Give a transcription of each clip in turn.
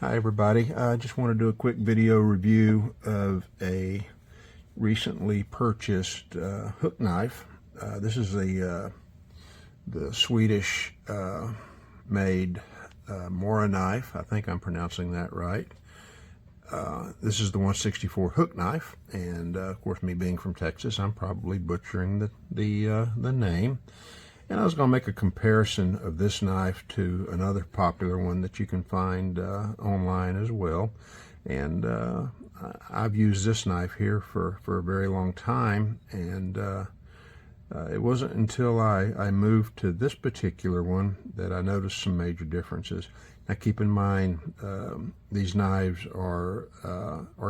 Hi everybody, I just want to do a quick video review of a recently purchased hook knife. This is the Swedish made Morakniv. I think I'm pronouncing that right. This is the 164 hook knife, and of course, me being from Texas, I'm probably butchering the name. And I was going to make a comparison of this knife to another popular one that you can find online as well. And I've used this knife here for a very long time, and it wasn't until I moved to this particular one that I noticed some major differences. Now keep in mind, these knives are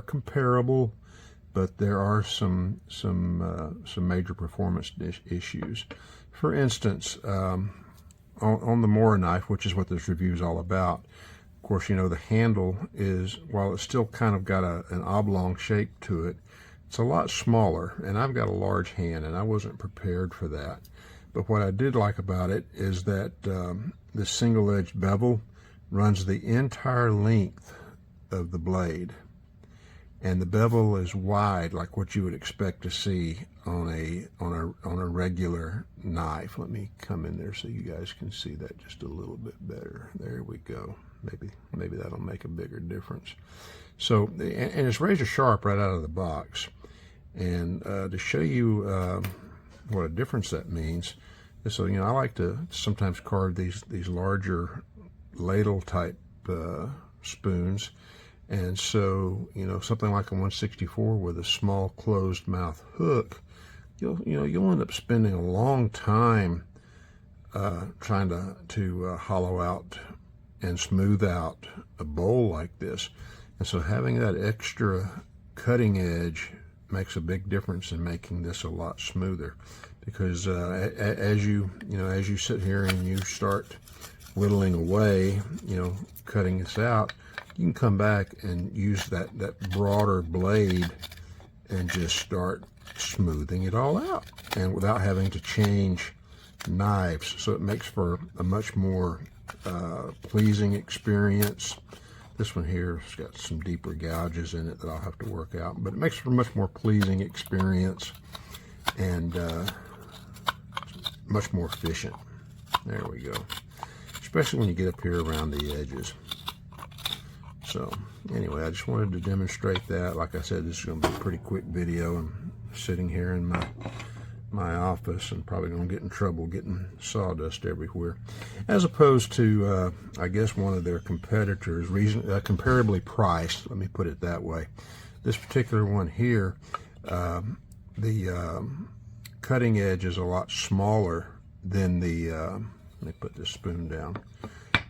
comparable, but there are some major performance issues. For instance, on the Morakniv, which is what this review is all about, of course, you know, the handle is, while it's still kind of got an oblong shape to it, it's a lot smaller, and I've got a large hand, and I wasn't prepared for that. But what I did like about it is that this single-edged bevel runs the entire length of the blade, and the bevel is wide, like what you would expect to see on a regular knife. Let me come in there so you guys can see that just a little bit better. There we go. Maybe that'll make a bigger difference. So, and it's razor sharp right out of the box. And to show you what a difference that means, so you know, I like to sometimes carve these larger ladle type spoons. And so, you know, something like a 164 with a small closed mouth hook, you'll end up spending a long time trying to hollow out and smooth out a bowl like this. And so having that extra cutting edge makes a big difference in making this a lot smoother, because as you sit here and you start whittling away, cutting this out, you can come back and use that broader blade and just start smoothing it all out, and without having to change knives. So it makes for a much more pleasing experience. This one here has got some deeper gouges in it that I'll have to work out, but it makes for a much more pleasing experience and much more efficient. There we go. Especially when you get up here around the edges. So anyway, I just wanted to demonstrate that. Like I said, this is going to be a pretty quick video. I'm sitting here in my office and probably going to get in trouble getting sawdust everywhere, as opposed to I guess one of their competitors, comparably priced, let me put it that way. This particular one here, the cutting edge is a lot smaller than the let me put this spoon down.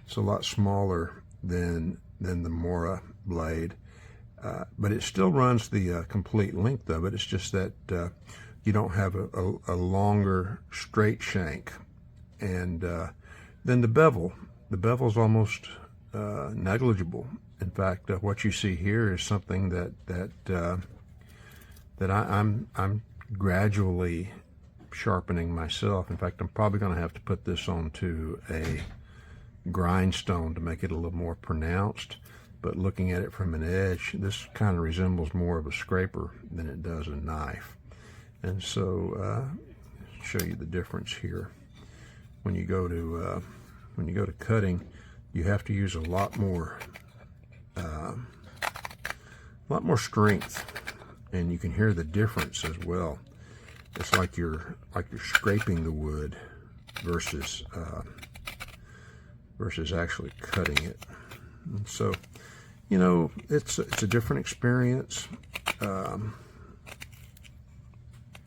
It's a lot smaller than the Mora blade, but it still runs the complete length of it. It's just that you don't have a longer straight shank. And then the bevel's almost negligible. In fact, what you see here is something that I'm gradually sharpening myself. In fact, I'm probably going to have to put this onto a grindstone to make it a little more pronounced. But looking at it from an edge, this kind of resembles more of a scraper than it does a knife. And so show you the difference here. When you go to cutting, you have to use a lot more strength, and you can hear the difference as well. It's like you're scraping the wood versus actually cutting it. And so, you know, it's a different experience.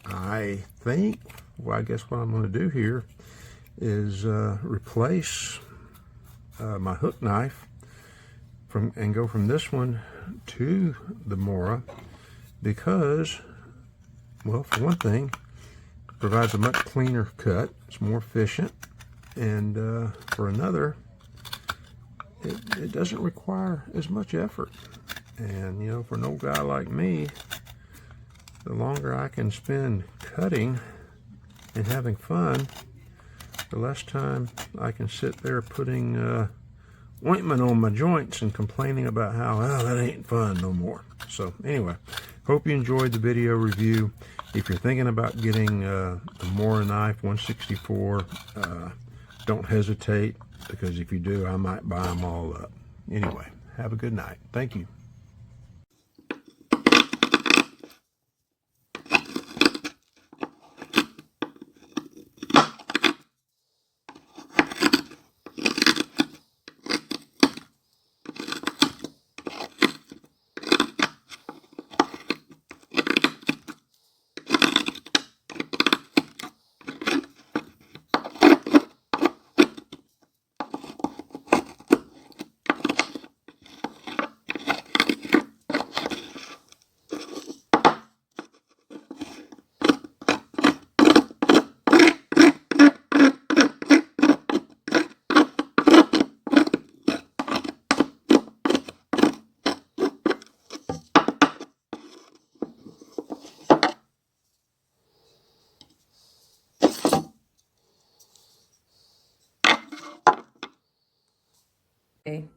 I think, well, I guess what I'm going to do here is replace my hook knife and go from this one to the Mora, because, well, for one thing, it provides a much cleaner cut. It's more efficient. And for another, it doesn't require as much effort. And, you know, for an old guy like me, the longer I can spend cutting and having fun, the less time I can sit there putting ointment on my joints and complaining about how, oh, that ain't fun no more. So anyway, hope you enjoyed the video review. If you're thinking about getting the Morakniv 164, don't hesitate, because if you do, I might buy them all up. Anyway, have a good night. Thank you. Okay.